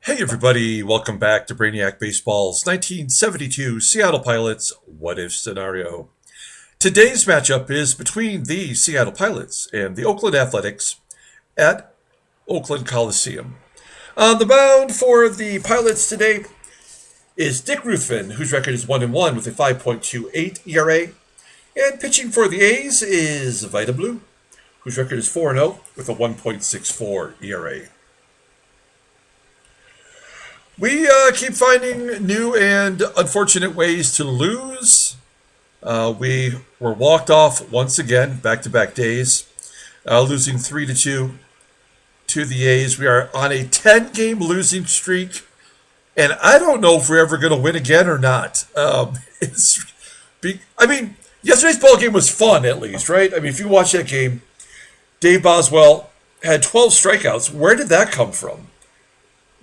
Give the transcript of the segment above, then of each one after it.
Hey everybody, welcome back to Brainiac Baseball's 1972 Seattle Pilots What If Scenario. Today's matchup is between the Seattle Pilots and the Oakland Athletics at Oakland Coliseum. On the mound for the Pilots today is Dick Ruthven, whose record is 1-1 with a 5.28 ERA. And pitching for the A's is Vida, whose record is 4-0 with a 1.64 ERA. We keep finding new and unfortunate ways to lose. We were walked off once again, back-to-back days, losing 3-2 to the A's. We are on a 10-game losing streak, and I don't know if we're ever going to win again or not. Yesterday's ball game was fun, at least, right? I mean, if you watch that game, Dave Boswell had 12 strikeouts. Where did that come from?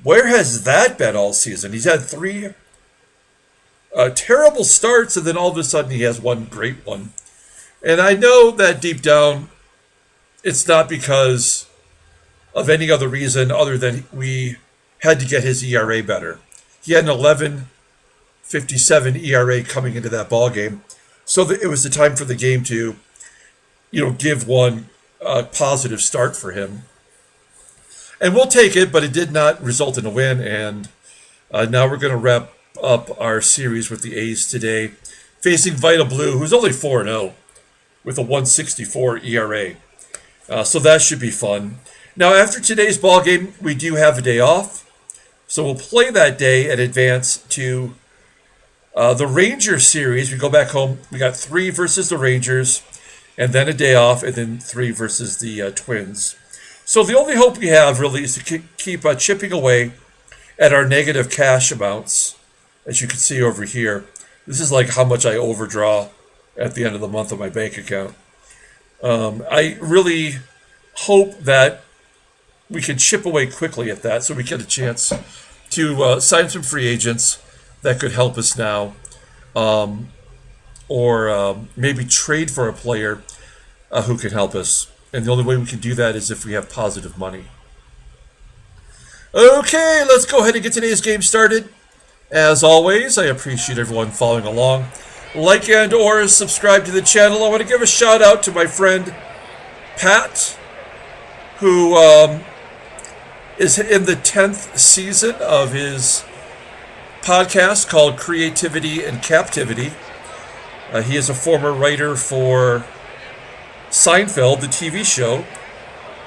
Where has that been all season? He's had three terrible starts, and then all of a sudden he has one great one. And I know that deep down, it's not because of any other reason other than we had to get his ERA better. He had an 11.57 ERA coming into that ball game, so it was the time for the game to, give one positive start for him. And we'll take it, but it did not result in a win. And now we're going to wrap up our series with the A's today, facing Vida, who's only 4-0 with a 1.64 ERA. So that should be fun. Now, after today's ball game, we do have a day off. So we'll play that day and advance to the Rangers series. We go back home. We got 3 versus the Rangers, and then a day off, and then 3 versus the Twins. So the only hope we have really is to keep chipping away at our negative cash amounts, as you can see over here. This is like how much I overdraw at the end of the month on my bank account. I really hope that we can chip away quickly at that so we get a chance to sign some free agents that could help us now, or maybe trade for a player who can help us. And the only way we can do that is if we have positive money. Okay, let's go ahead and get today's game started. As always, I appreciate everyone following along. Like and or subscribe to the channel. I want to give a shout out to my friend Pat, who is in the 10th season of his podcast called Creativity and Captivity. He is a former writer for Seinfeld, the TV show,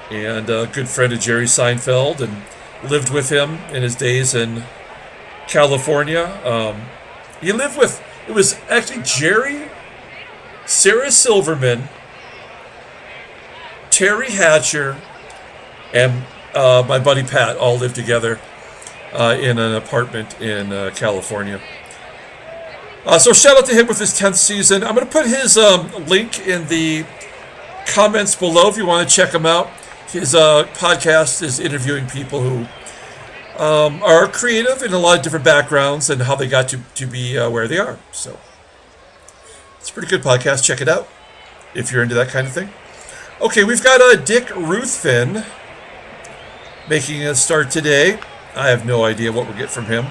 and a good friend of Jerry Seinfeld, and lived with him in his days in California. He lived with, it was actually Jerry, Sarah Silverman, Terry Hatcher, and my buddy Pat all lived together in an apartment in California. So shout out to him with his 10th season. I'm going to put his link in the comments below if you want to check him out. His podcast is interviewing people who are creative in a lot of different backgrounds and how they got to be where they are. So it's a pretty good podcast. Check it out if you're into that kind of thing. Okay, we've got Dick Ruthven making a start today. I have no idea what we'll get from him.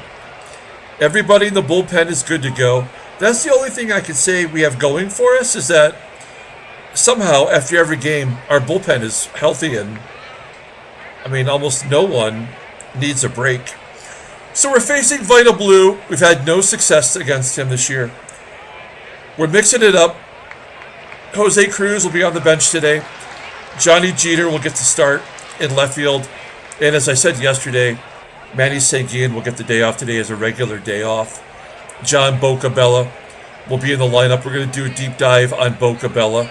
Everybody in the bullpen is good to go. That's the only thing I can say we have going for us, is that somehow, after every game, our bullpen is healthy, and almost no one needs a break. So we're facing Vida. We've had no success against him this year. We're mixing it up. Jose Cruz will be on the bench today. Johnny Jeter will get to start in left field. And as I said yesterday, Manny Seguin will get the day off today as a regular day off. John BOCCABELLA will be in the lineup. We're going to do a deep dive on BOCCABELLA.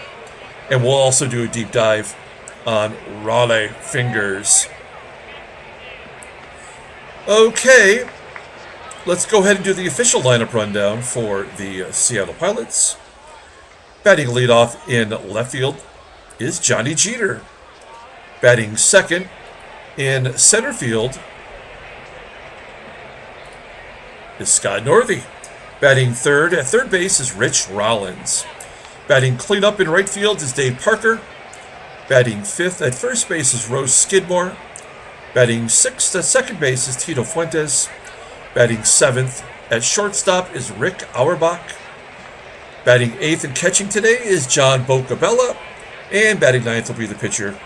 And we'll also do a deep dive on Raleigh Fingers. Okay, let's go ahead and do the official lineup rundown for the Seattle Pilots. Batting leadoff in left field is Johnny Jeter. Batting second in center field is SKIDMORE. Batting third at third base is Rich Rollins. Batting cleanup in right field is Dave Parker. Batting fifth at first base is Skidmore. Batting 6th at second base is Tito Fuentes. Batting 7th at shortstop is Rick Auerbach. Batting 8th and catching today is John BOCCABELLA. And batting 9th will be the pitcher,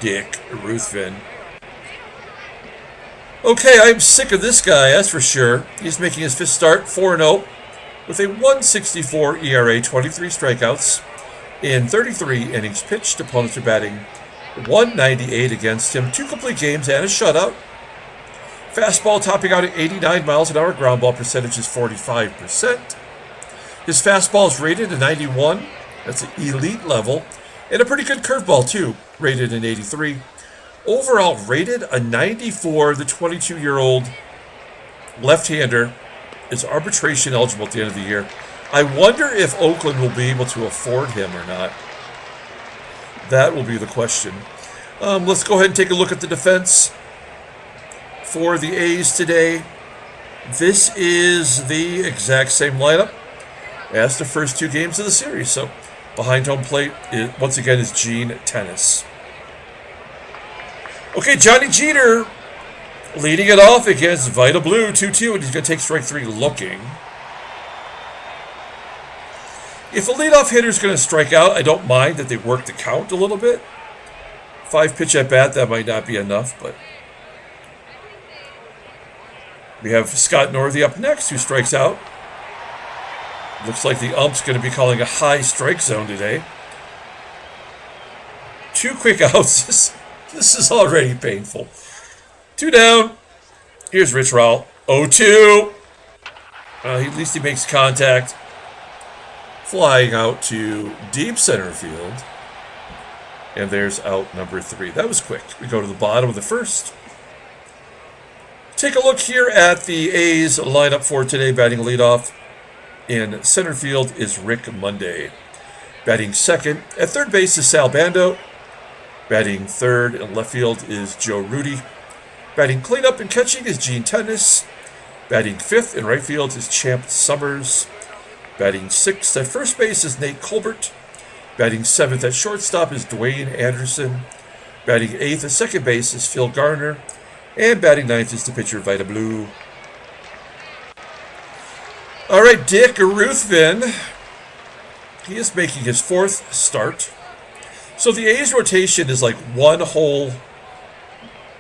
Dick Ruthven. Okay, I'm sick of this guy, that's for sure. He's making his 5th start, 4-0, with a 1.64 ERA, 23 strikeouts in 33 innings pitched. Opponents are batting 198 against him, 2 complete games and a shutout. Fastball topping out at 89 miles an hour. Ground ball percentage is 45%. His fastball is rated a 91. That's an elite level. And a pretty good curveball, too, rated an 83. Overall rated a 94. The 22-year-old left-hander is arbitration eligible at the end of the year. I wonder if Oakland will be able to afford him or not. That will be the question. Let's go ahead and take a look at the defense for the A's today. This is the exact same lineup as the first 2 games of the series. So behind home plate, once again, is Gene Tennis. Okay, Johnny Jeter leading it off against Vida Blue, 2-2, and he's going to take strike 3 looking. If a leadoff hitter is going to strike out, I don't mind that they work the count a little bit. 5-pitch at bat, that might not be enough, but we have Scott Northey up next, who strikes out. Looks like the ump's going to be calling a high strike zone today. 2 quick outs. This is already painful. 2 down. Here's Rich Rowell. 0-2. At least he makes contact. Flying out to deep center field. And there's out number 3. That was quick. We go to the bottom of the first. Take a look here at the A's lineup for today. Batting leadoff in center field is Rick Monday. Batting second at third base is Sal Bando. Batting third in left field is Joe RUDI. Batting cleanup and catching is Gene Tennis. Batting 5th in right field is Champ Summers. Batting 6th at first base is Nate Colbert. Batting 7th at shortstop is Dwain Anderson. Batting 8th at second base is Phil Garner. And batting 9th is the pitcher, Vida Blue. All right, Dick Ruthven. He is making his 4th start. So the A's rotation is like one whole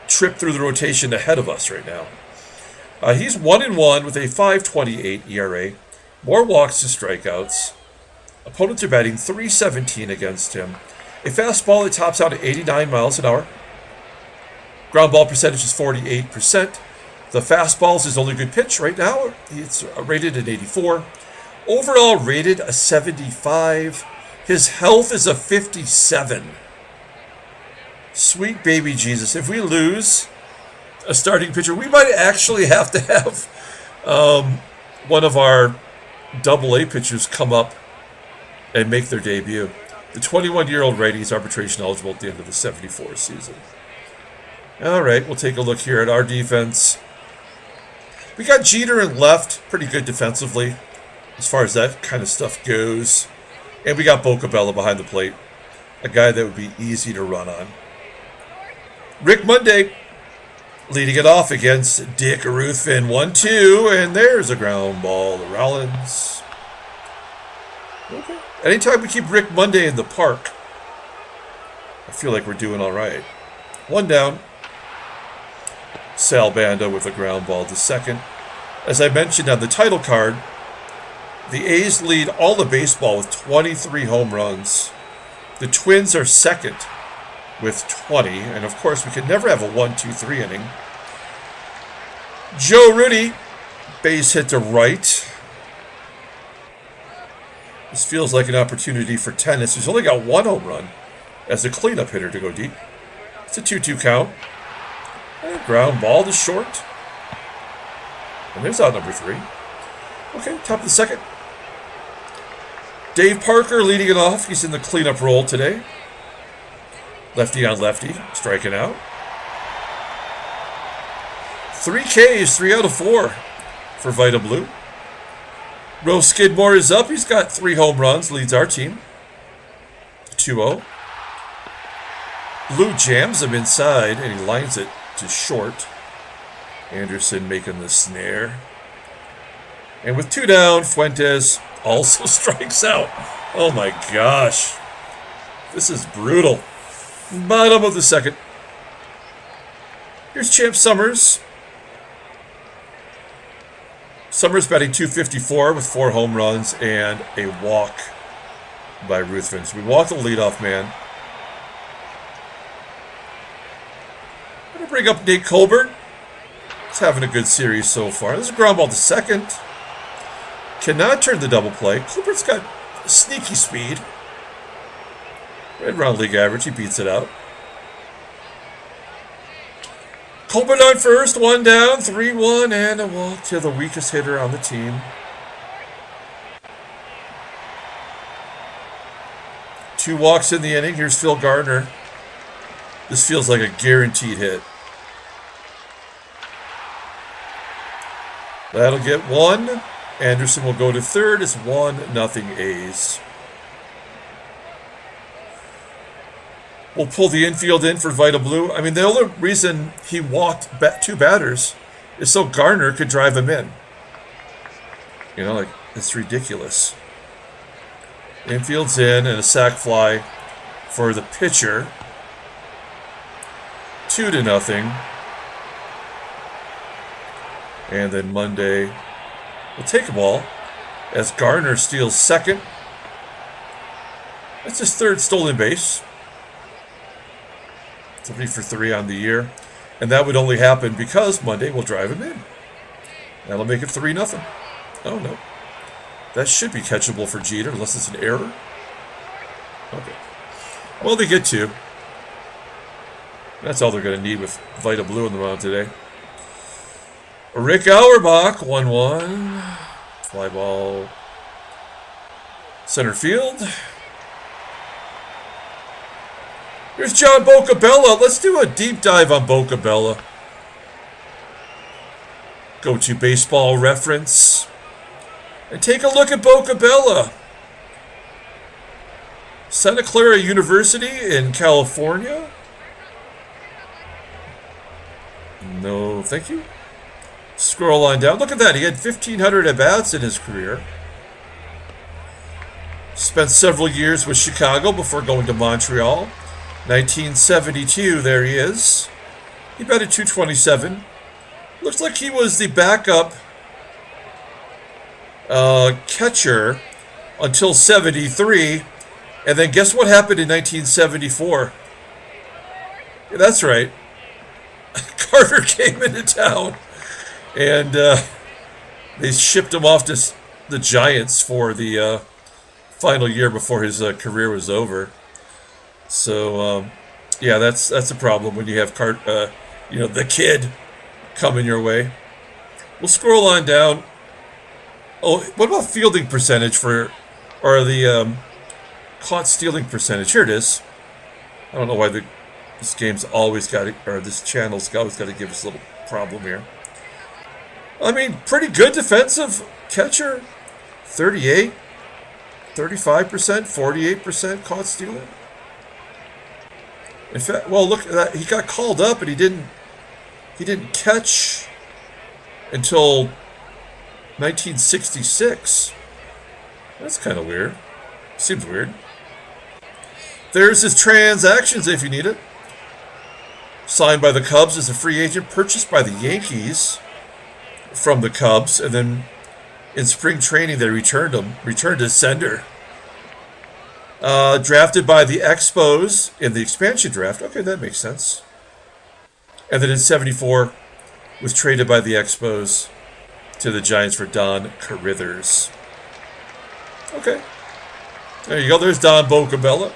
trip through the rotation ahead of us right now. He's 1-1 with a 5.28 ERA. More walks than strikeouts. Opponents are batting .317 against him. A fastball that tops out at 89 miles an hour. Ground ball percentage is 48%. The fastball is his only good pitch right now. It's rated at 84. Overall rated a 75. His health is a 57. Sweet baby Jesus. If we lose a starting pitcher, we might actually have to have one of our AA pitchers come up and make their debut. The 21-year-old righty is arbitration eligible at the end of the 74 season. All right, we'll take a look here at our defense. We got Jeter in left, pretty good defensively as far as that kind of stuff goes. And we got BOCCABELLA behind the plate, a guy that would be easy to run on. Rick Monday leading it off against Dick Ruthven. 1-2, and there's a ground ball to Rollins. Okay. Anytime we keep Rick Monday in the park, I feel like we're doing all right. 1 down. Sal Bando with a ground ball to second. As I mentioned on the title card, the A's lead all of baseball with 23 home runs. The Twins are second with 20. And of course, we could never have a 1-2-3 inning. Joe RUDI, base hit to right. This feels like an opportunity for Tennis, who's only got 1 home run as a cleanup hitter to go deep. It's a 2-2 count. And ground ball to short. And there's out number 3. Okay, top of the second. Dave Parker leading it off. He's in the cleanup role today. Lefty on lefty, striking out. 3 Ks, 3 out of 4 for Vida Blue. Rose Skidmore is up. He's got 3 home runs, leads our team. 2-0. Blue jams him inside, and he lines it to short. Anderson making the snare. And with 2 down, Fuentes also strikes out. Oh my gosh. This is brutal. Bottom of the second. Here's Champ Summers. Summers batting .254 with 4 home runs and a walk by Ruthven. So we walked the leadoff man. I'm going to bring up Nate Colbert. He's having a good series so far. This is a ground ball to second. Cannot turn the double play. Colbert's got sneaky speed. Right around league average. He beats it out. Colbert on first, 1 down, 3-1, and a walk to the weakest hitter on the team. 2 walks in the inning. Here's Phil Garner. This feels like a guaranteed hit. That'll get 1. Anderson will go to third. It's 1-0 A's. We'll pull the infield in for Vida Blue. I mean, the only reason he walked 2 batters is so Garner could drive him in. You know, like, it's ridiculous. Infield's in and a sac fly for the pitcher. 2-0. And then Monday will take a ball as Garner steals second. That's his 3rd stolen base. 3 for 3 on the year. And that would only happen because Monday will drive him in. That'll make it 3-0. Oh, no. That should be catchable for Jeter, unless it's an error. Okay. Well, they get 2. That's all they're going to need with Vida Blue in the mound today. Rick Auerbach, 1-1. Fly ball. Center field. Here's John BOCCABELLA. Let's do a deep dive on BOCCABELLA. Go to Baseball Reference. And take a look at BOCCABELLA. Santa Clara University in California. No, thank you. Scroll on down. Look at that. He had 1,500 at-bats in his career. Spent several years with Chicago before going to Montreal. 1972, there he is. He batted .227. Looks like he was the backup catcher until 73. And then guess what happened in 1974? Yeah, that's right. Carter came into town. And they shipped him off to the Giants for the final year before his career was over. So, yeah, that's a problem when you have the kid coming your way. We'll scroll on down. Oh, what about fielding percentage or the caught stealing percentage? Here it is. I don't know why this game's always got to, or this channel's always got to give us a little problem here. I mean, pretty good defensive catcher. 38, 35%, 48% caught stealing. In fact, well, look at that. He got called up, and he didn't catch until 1966. That's kind of weird. Seems weird. There's his transactions if you need it. Signed by the Cubs as a free agent, purchased by the Yankees from the Cubs, and then in spring training they returned his sender. Drafted by the Expos in the expansion draft. Okay, that makes sense. And then in 74 was traded by the Expos to the Giants for Don Carruthers. Okay. There you go. There's Don BOCCABELLA.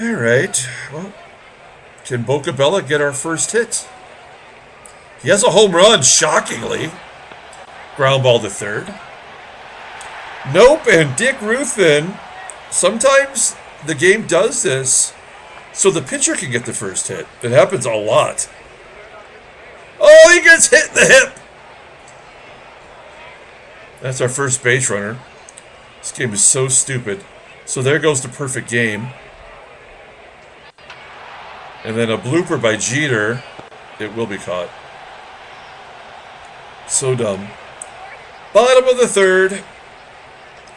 All right. Well, can BOCCABELLA get our first hit? He has a home run, shockingly. Ground ball to third. Nope, and Dick Ruthven, sometimes the game does this so the pitcher can get the first hit. It happens a lot. Oh, he gets hit in the hip. That's our first base runner. This game is so stupid. So there goes the perfect game. And then a blooper by Jeter. It will be caught. So dumb. Bottom of the third.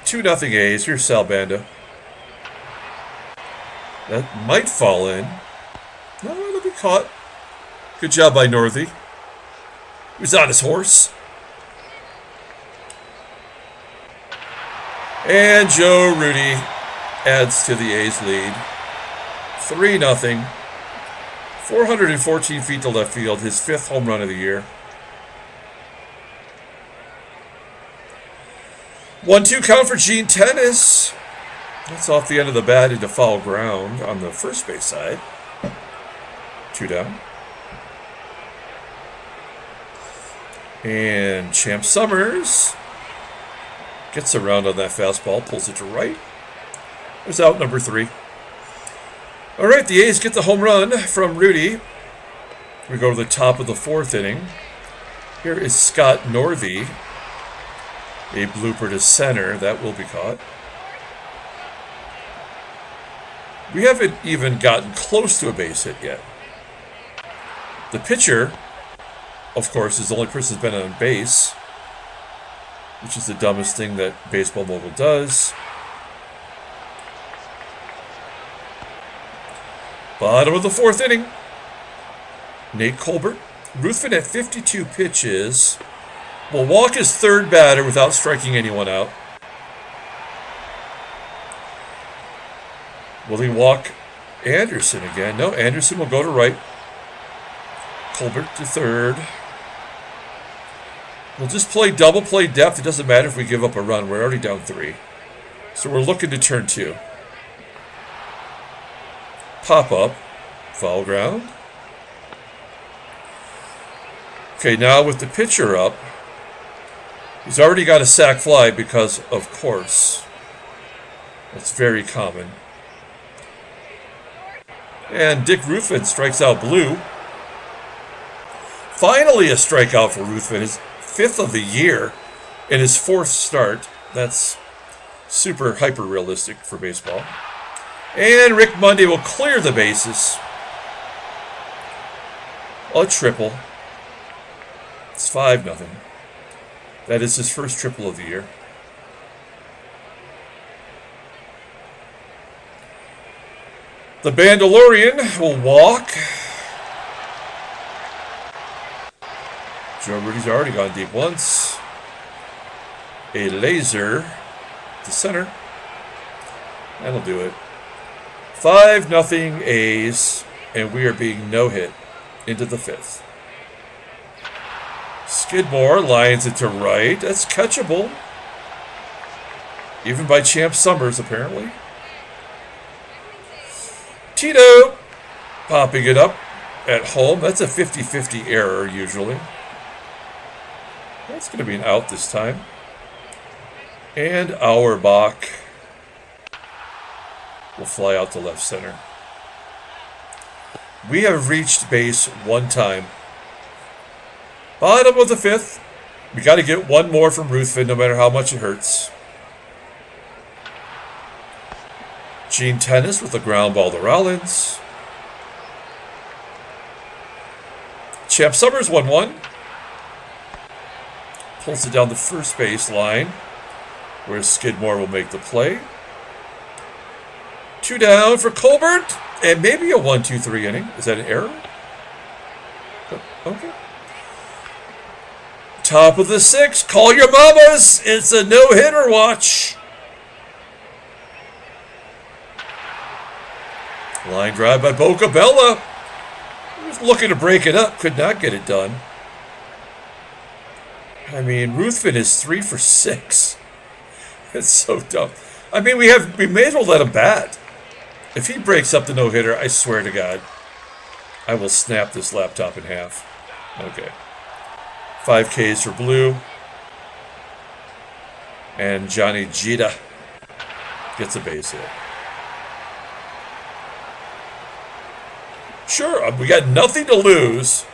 2-0 A's. Here's Sal Bando. That might fall in. No, it'll be caught. Good job by Northey. He was on his horse. And Joe Rudy adds to the A's lead. 3-0. 414 feet to left field. His 5th home run of the year. 1-2 count for Gene Tennis. That's off the end of the bat into foul ground on the first base side. 2 down. And Champ Summers gets around on that fastball, pulls it to right. There's out number 3. All right, the A's get the home run from Rudi. We go to the top of the 4th inning. Here is Scott Northey. A blooper to center. That will be caught. We haven't even gotten close to a base hit yet. The pitcher, of course, is the only person who's been on base, which is the dumbest thing that Baseball Mobile does. Bottom of the 4th inning. Nate Colbert. Ruthven at 52 pitches will walk his 3rd batter without striking anyone out. Will he walk Anderson again? No, Anderson will go to right. Colbert to 3rd. We'll just play double play depth. It doesn't matter if we give up a run. We're already down 3. So we're looking to turn 2. Pop up. Foul ground. Okay, now with the pitcher up, he's already got a sac fly because, of course, that's very common. And Dick Ruthven strikes out Blue. Finally a strikeout for Ruthven. His 5th of the year in his 4th start. That's super hyper-realistic for baseball. And Rick Monday will clear the bases. A triple. It's 5-0. That is his first triple of the year. The Bandalorian will walk. Joe Rudy's already gone deep once. A laser to center. That'll do it. 5-0 A's, and we are being no-hit into the 5th. Skidmore lines it to right. That's catchable. Even by Champ Summers, apparently. Tito popping it up at home. That's a 50-50 error, usually. That's going to be an out this time. And Auerbach will fly out to left center. We have reached base 1 time. Bottom of the 5th. We got to get 1 more from Ruthven, no matter how much it hurts. Gene Tennis with a ground ball to Rollins. Champ Summers 1-1. Pulls it down the first base line, where Skidmore will make the play. 2 down for Colbert, and maybe a 1-2-3 inning. Is that an error? Okay. Top of the 6th. Call your mamas. It's a no-hitter watch. Line drive by BOCCABELLA. He was looking to break it up. Could not get it done. I mean, Ruthven is 3 for 6. It's so dumb. I mean, we may as well let him bat. If he breaks up the no-hitter, I swear to God, I will snap this laptop in half. Okay. 5 Ks for Blue. And Johnny Vida gets a base hit. Sure, we got nothing to lose,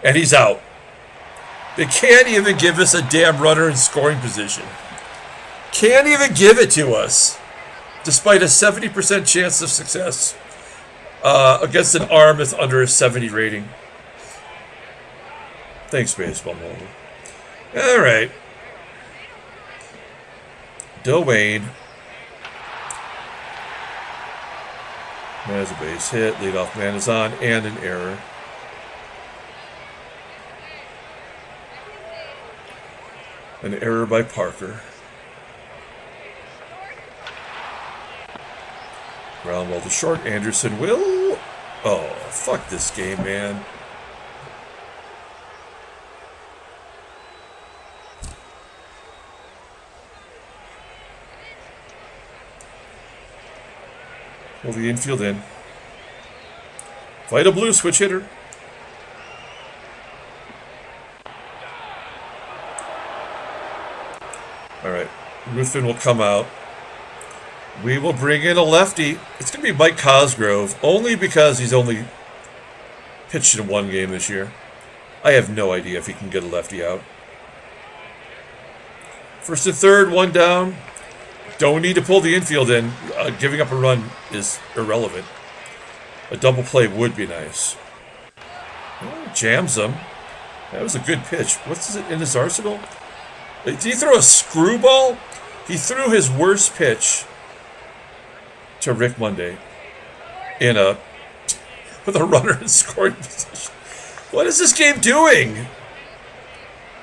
and he's out. They can't even give us a damn runner in scoring position. Can't even give it to us, despite a 70% chance of success. against an arm that's under a 70 rating. Thanks, baseball mogul. All right. Dwain. There's a base hit. Leadoff man is on, and an error. An error by Parker. Ground ball to short. Anderson will. Oh, fuck this game, man. Pull the infield in. Vida blue, switch hitter. All right. Ruthven will come out. We will bring in a lefty. It's going to be Mike Cosgrove, only because he's only pitched in one game this year. I have no idea if he can get a lefty out. First and third, one down. Don't need to pull the infield in. Giving up a run is irrelevant. A double play would be nice. Oh, jams him. That was a good pitch. What's it in his arsenal? Did he throw a screwball? He threw his worst pitch to Rick Monday with a runner in scoring position. What is this game doing?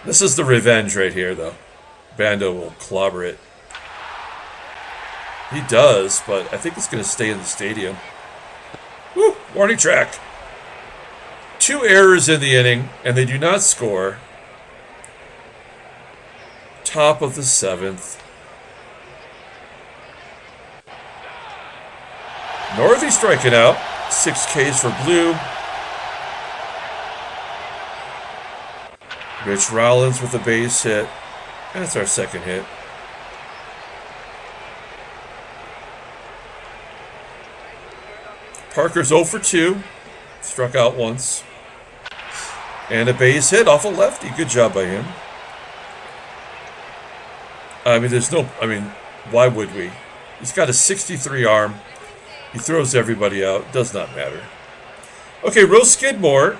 This is the revenge right here, though. Bando will clobber it. He does, but I think it's going to stay in the stadium. Woo! Warning track. 2 errors in the inning, and they do not score. Top of the 7th. NORTHEY striking out. 6 Ks for Blue. Rich Rollins with a base hit. That's our second hit. Parker's 0 for 2. Struck out once. And a base hit off a lefty. Good job by him. I mean, why would we? He's got a 63 arm. He throws everybody out. Does not matter. Okay, Rose Skidmore.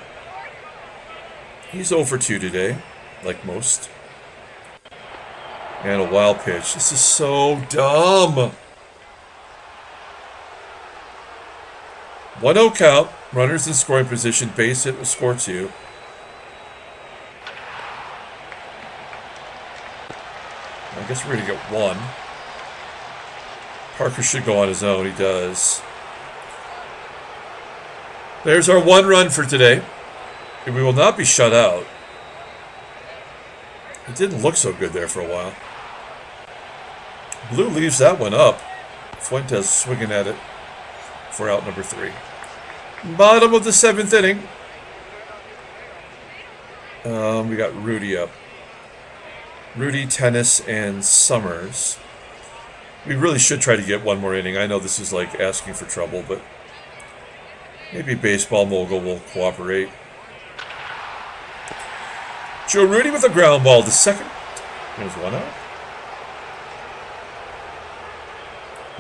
He's 0 for 2 today, like most. And a wild pitch. This is so dumb. 1-0 count. Runners in scoring position. Base hit will score 2. I guess we're going to get 1. Parker should go on his own. He does. There's our 1 run for today. And we will not be shut out. It didn't look so good there for a while. Blue leaves that one up. Fuentes swinging at it for out number 3. Bottom of the 7th inning. We got Rudi up. Rudi, Tennis, and Summers. We really should try to get one more inning. I know this is like asking for trouble, but maybe Baseball Mogul will cooperate. Joe Rudi with a ground ball to second. There's 1 out.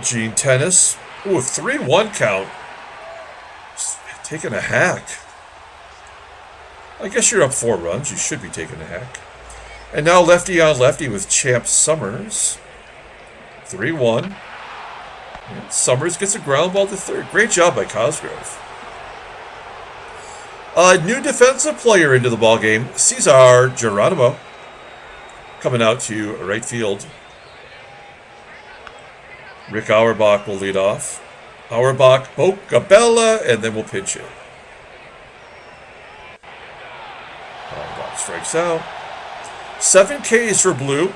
Gene Tennis. Ooh, a 3-1 count. Just taking a hack. I guess you're up 4 runs. You should be taking a hack. And now lefty on lefty with Champ Summers. 3-1. And Summers gets a ground ball to third. Great job by Cosgrove. A new defensive player into the ballgame, Cesar Geronimo, coming out to right field. Rick Auerbach will lead off. Auerbach, BOCCABELLA, and then we'll pinch it. Auerbach strikes out. 7 Ks for Blue.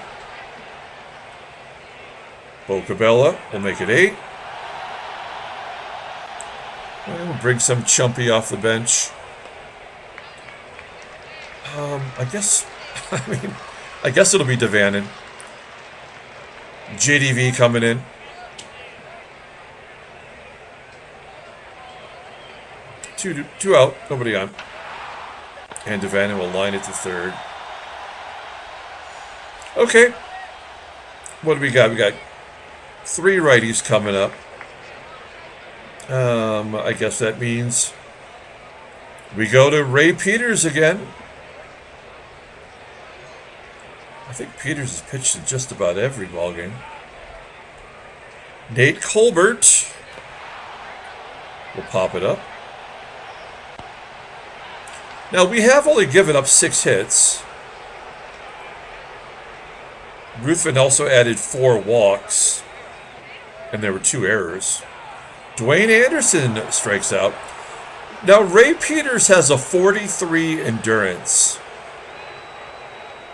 BOCCABELLA will make it 8. And we'll bring some Chumpy off the bench. I guess it'll be Devanin. JDV coming in. Two out, nobody on. And Devanin will line it to third. Okay. What do we got? We got 3 righties coming up. I guess that means we go to Ray Peters again. I think Peters has pitched in just about every ballgame. Nate Colbert will pop it up. Now, we have only given up 6 hits. Ruthven also added 4 walks, and there were 2 errors. Dwain Anderson strikes out. Now, Ray Peters has a 43 endurance.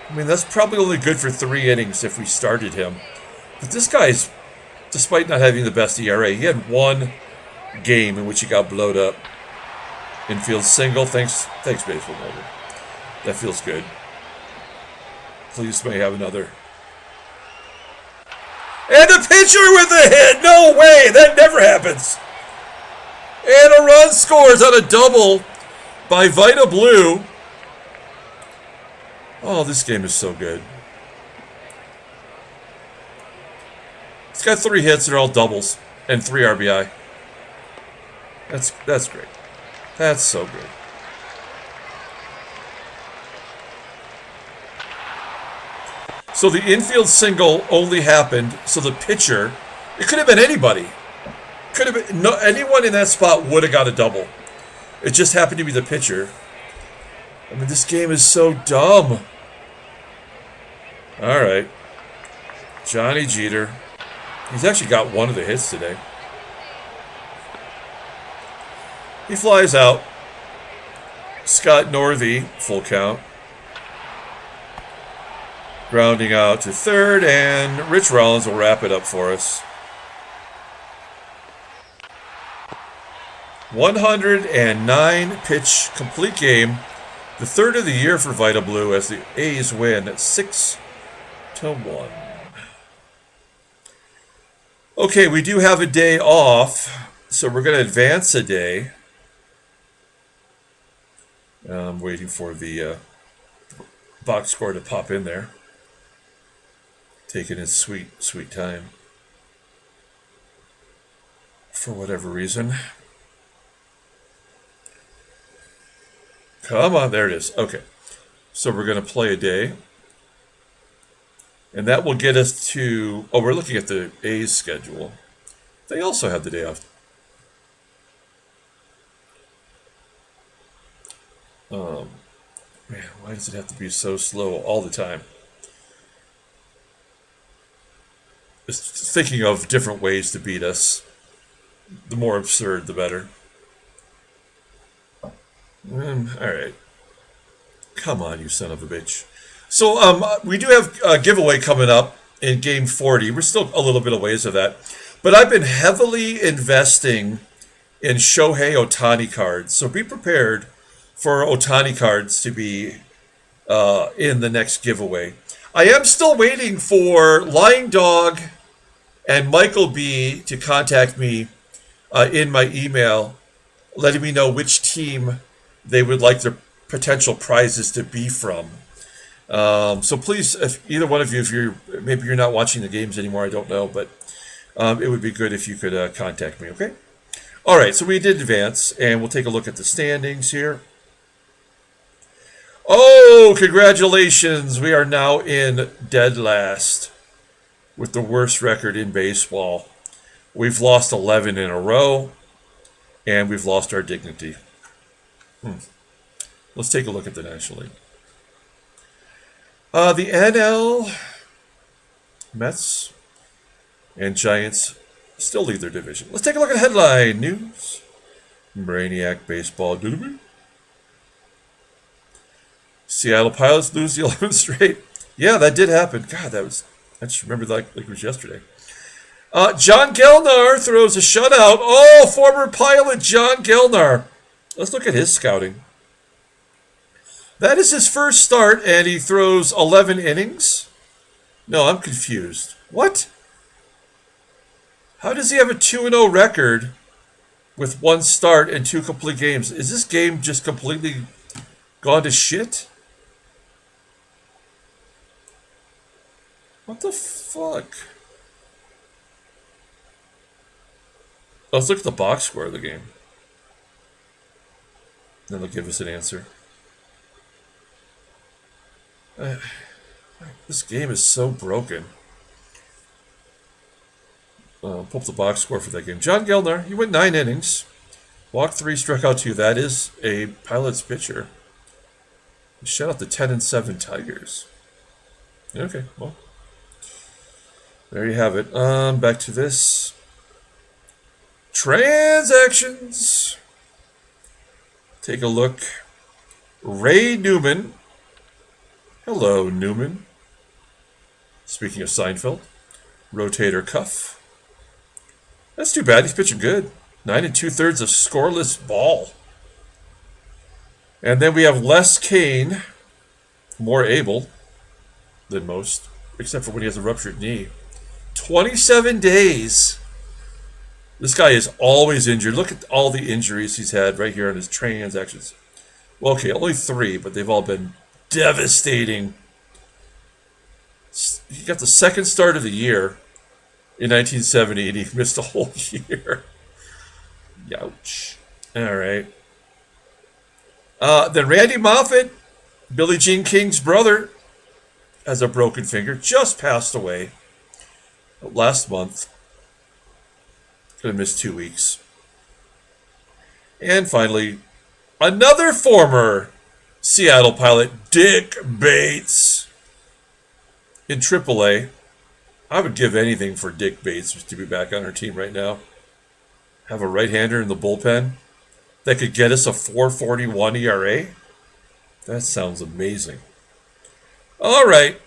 I mean, that's probably only good for 3 innings if we started him. But this guy's, despite not having the best ERA, he had 1 game in which he got blowed up. Infield single. Thanks, Baseball Golden. That feels good. Please may have another. And a pitcher with a hit! No way! That never happens! And a run scores on a double by Vida Blue. Oh, this game is so good. It's got 3 hits. They're all doubles. And 3 RBI. That's great. That's so good. So the infield single only happened so the pitcher, it could have been anybody. Could have been anyone in that spot would have got a double. It just happened to be the pitcher. I mean, this game is so dumb. All right. Johnny Jeter. He's actually got 1 of the hits today. He flies out. Scott Northey, full count. Grounding out to third, and Rich Rollins will wrap it up for us. 109 pitch complete game. The 3rd of the year for Vida Blue as the A's win 6-1. Okay, we do have a day off, so we're going to advance a day. I'm waiting for the box score to pop in there. Taking its sweet time. For whatever reason. Come on, there it is. Okay. So we're going to play a day. And that will get us to... Oh, we're looking at the A's schedule. They also have the day off. Man, why does it have to be so slow all the time? Just thinking of different ways to beat us. The more absurd, the better. All right. Come on, you son of a bitch. So we do have a giveaway coming up in Game 40. We're still a little bit of ways of that. But I've been heavily investing in Shohei Ohtani cards. So be prepared for Ohtani cards to be in the next giveaway. I am still waiting for Lying Dog and Michael B. to contact me in my email, letting me know which team they would like their potential prizes to be from. So please, if either one of you, maybe you're not watching the games anymore, I don't know, but it would be good if you could contact me, okay? All right, so we did advance, and we'll take a look at the standings here. Oh, congratulations. We are now in dead last with the worst record in baseball. We've lost 11 in a row, and we've lost our dignity. Let's take a look at the National League. The NL, Mets, and Giants still lead their division. Let's take a look at headline news. Brainiac baseball. Seattle Pilots lose the 11th straight. Yeah, that did happen. God, I just remembered like it was yesterday. John Gellner throws a shutout. Oh, former Pilot John Gellner. Let's look at his scouting. That is his first start, and he throws 11 innings? No, I'm confused. What? How does he have a 2-0 record with 1 start and 2 complete games? Is this game just completely gone to shit? What the fuck? Let's look at the box score of the game. Then they'll give us an answer. This game is so broken. Pull up the box score for that game. John Gellner, he went 9 innings. Walked 3, struck out 2. That is a Pilots pitcher. He shut out the 10-7 Tigers. Okay, well. There you have it. Back to this. Transactions. Take a look. Ray Newman. Hello, Newman. Speaking of Seinfeld. Rotator cuff. That's too bad. He's pitching good. 9 2/3 of scoreless ball. And then we have Les Kane. More able than most. Except for when he has a ruptured knee. 27 days. This guy is always injured. Look at all the injuries he's had right here on his transactions. Well, okay, only 3, but they've all been devastating. He got the second start of the year in 1970, and he missed a whole year. Youch. All right. Then Randy Moffat, Billie Jean King's brother, has a broken finger. Just passed away last month. Gonna miss 2 weeks. And finally, another former Seattle Pilot, Dick Bates, in AAA. I would give anything for Dick Bates to be back on our team right now. Have a right-hander in the bullpen that could get us a 4.41 ERA. That sounds amazing. All right.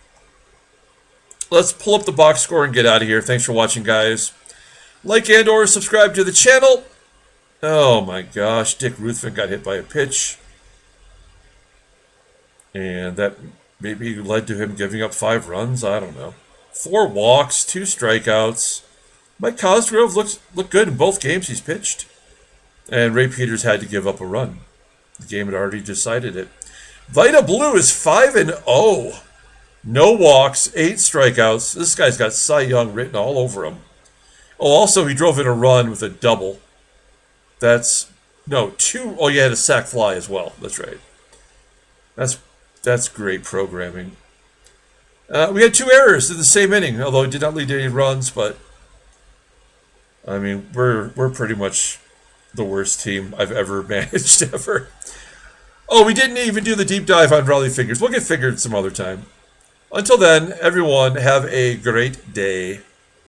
Let's pull up the box score and get out of here. Thanks for watching, guys. Like and or subscribe to the channel. Oh my gosh, Dick Ruthven got hit by a pitch. And that maybe led to him giving up 5 runs. I don't know. 4 walks, 2 strikeouts. Mike Cosgrove looked good in both games he's pitched. And Ray Peters had to give up a run. The game had already decided it. Vida Blue is 5-0. No walks, 8 strikeouts. This guy's got Cy Young written all over him. Oh, also he drove in a run with a double. That's, no, 2. Oh, you had a sac fly as well. That's right. That's great programming. We had 2 errors in the same inning, although it did not lead to any runs, but I mean, we're pretty much the worst team I've ever managed ever. Oh, we didn't even do the deep dive on Raleigh figures. We'll get figured some other time. Until then, everyone, have a great day.